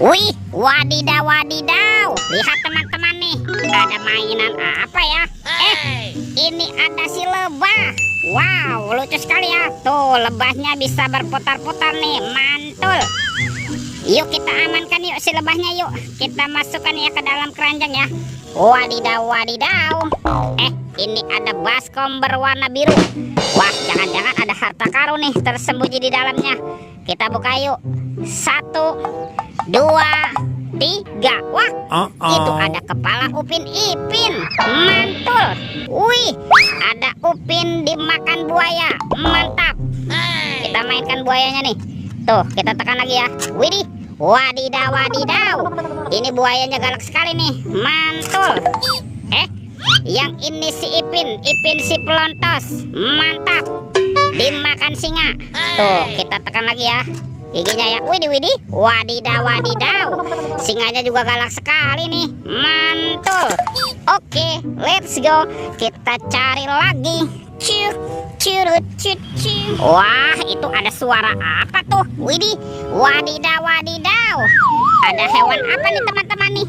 Wih, wadidaw, wadidaw. Lihat teman-teman nih, ada mainan apa ya? Ini ada si lebah. Wow, lucu sekali ya. Tuh, lebahnya bisa berputar-putar nih, mantul. Yuk kita amankan yuk si lebahnya yuk. Kita masukkan ya ke dalam keranjang ya. Wadidaw, wadidaw. Ini ada baskom berwarna biru. Wah, jangan-jangan ada harta karun nih tersembunyi di dalamnya. Kita buka yuk. 1, 2, 3. Wah, itu ada kepala Upin Ipin. Mantul. Wih, ada Upin dimakan buaya. Mantap. Kita mainkan buayanya nih. Tuh, kita tekan lagi ya. Widih, wadidaw, wadidaw. Ini buayanya galak sekali nih. Mantul. Yang ini si Ipin si pelontos. Mantap. Dimakan singa. Tuh, kita tekan lagi ya. Giginya ya. Widih, widih. Wadidaw, wadidaw. Singanya juga galak sekali nih. Mantul. Oke, let's go. Kita cari lagi. Wah, itu ada suara apa tuh? Widih, wadidaw, wadidaw. Ada hewan apa nih teman-teman nih?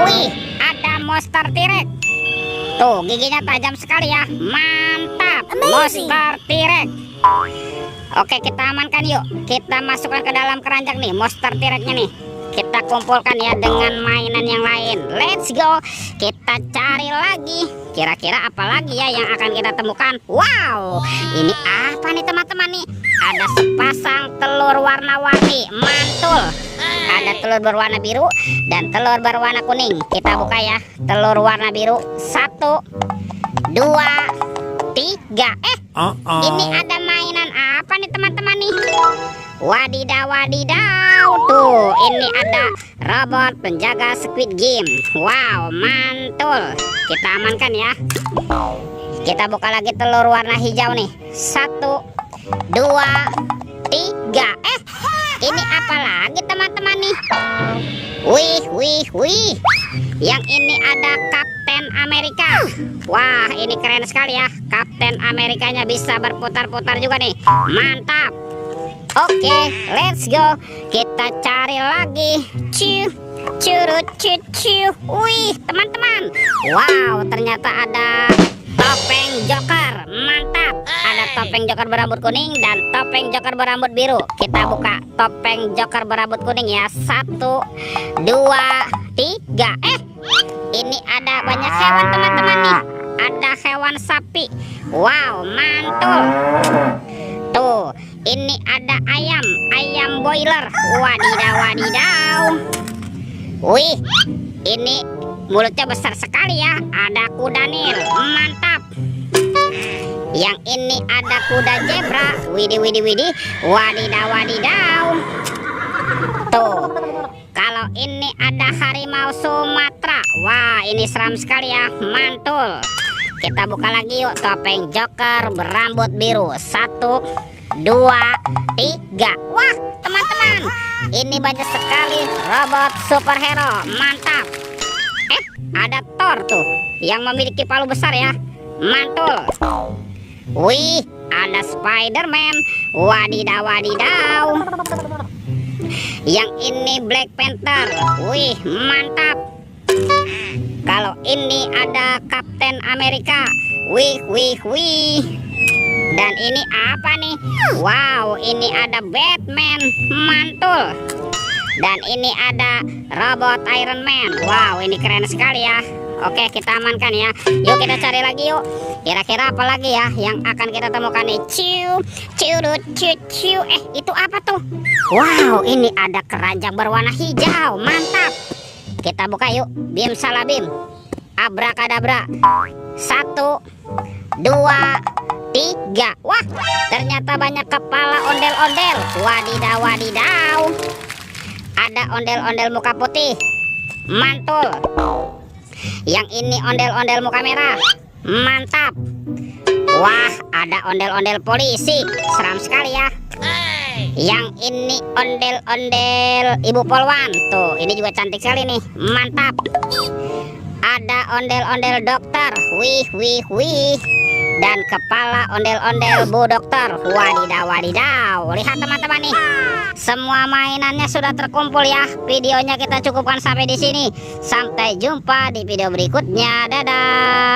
Wih, ada monster T-Rex. Tuh, giginya tajam sekali ya. Mantap. Monster T-Rex. Oke, kita amankan yuk. Kita masukkan ke dalam keranjang nih monster T-Rex-nya nih. Kita kumpulkan ya dengan mainan yang lain. Let's go. Kita cari lagi. Kira-kira apa lagi ya yang akan kita temukan? Wow, ini apa nih teman-teman nih? Ada sepasang telur warna-warni. Mantul. Ada telur berwarna biru dan telur berwarna kuning. Kita buka ya. Telur warna biru. 1, 2, 3. Ini ada mainan apa nih teman-teman nih? Wadidaw, wadidaw. Tuh, ini ada robot penjaga Squid Game. Wow, mantul. Kita amankan ya. Kita buka lagi telur warna hijau nih. 1, 2, 3. Ini apa lagi teman-teman nih? Wih, wih, wih. Yang ini ada Kapten Amerika. Wah, ini keren sekali ya. Kapten Amerikanya bisa berputar-putar juga nih. Mantap. Oke, let's go. Kita cari lagi. Wih, teman-teman. Wow, ternyata ada topeng Joker. Mantap. Ada topeng Joker berambut kuning dan topeng Joker berambut biru. Kita buka topeng Joker berambut kuning ya. 1, 2, 3. Ini ada banyak hewan teman-teman nih. Ada hewan sapi. Wow, mantul. Tuh, ini ada ayam boiler. Wadidaw, wadidaw. Wih, ini mulutnya besar sekali ya. Ada kuda nil. Mantap. Yang ini ada kuda zebra. Widih, widih, widih. Wadidaw, wadidaw. Tuh, kalau ini ada harimau Sumatera. Wah, ini seram sekali ya. Mantul. Kita buka lagi yuk topeng Joker berambut biru. 1, 2, 3. Wah, teman-teman, ini banyak sekali robot superhero. Mantap. Ada Thor tuh yang memiliki palu besar ya. Mantul. Wih, ada Spider-Man. Wadidaw, wadidaw. Yang ini Black Panther. Wih, mantap. Kalau ini ada Kapten Amerika. Wih, wih, wih. Dan ini apa nih? Wow, ini ada Batman. Mantul. Dan ini ada robot Iron Man. Wow, ini keren sekali ya. Oke, kita amankan ya. Yuk kita cari lagi yuk. Kira-kira apa lagi ya yang akan kita temukan nih? Itu apa tuh? Wow, ini ada keranjang berwarna hijau. Mantap. Kita buka yuk. Bim salah bim. Abrakadabra. 1, 2, 3. Wah, ternyata banyak kepala ondel-ondel. Wadidaw, wadidaw. Ada ondel-ondel muka putih. Mantul. Yang ini ondel-ondel muka merah. Mantap. Wah, ada ondel-ondel polisi. Seram sekali ya. Yang ini ondel-ondel ibu polwan. Tuh, ini juga cantik sekali nih. Mantap. Ada ondel-ondel dokter, wih wih wih. Dan kepala ondel-ondel Bu Dokter, wadidaw wadidaw. Lihat teman-teman nih, semua mainannya sudah terkumpul ya. Videonya kita cukupkan sampai di sini. Sampai jumpa di video berikutnya. Dadah.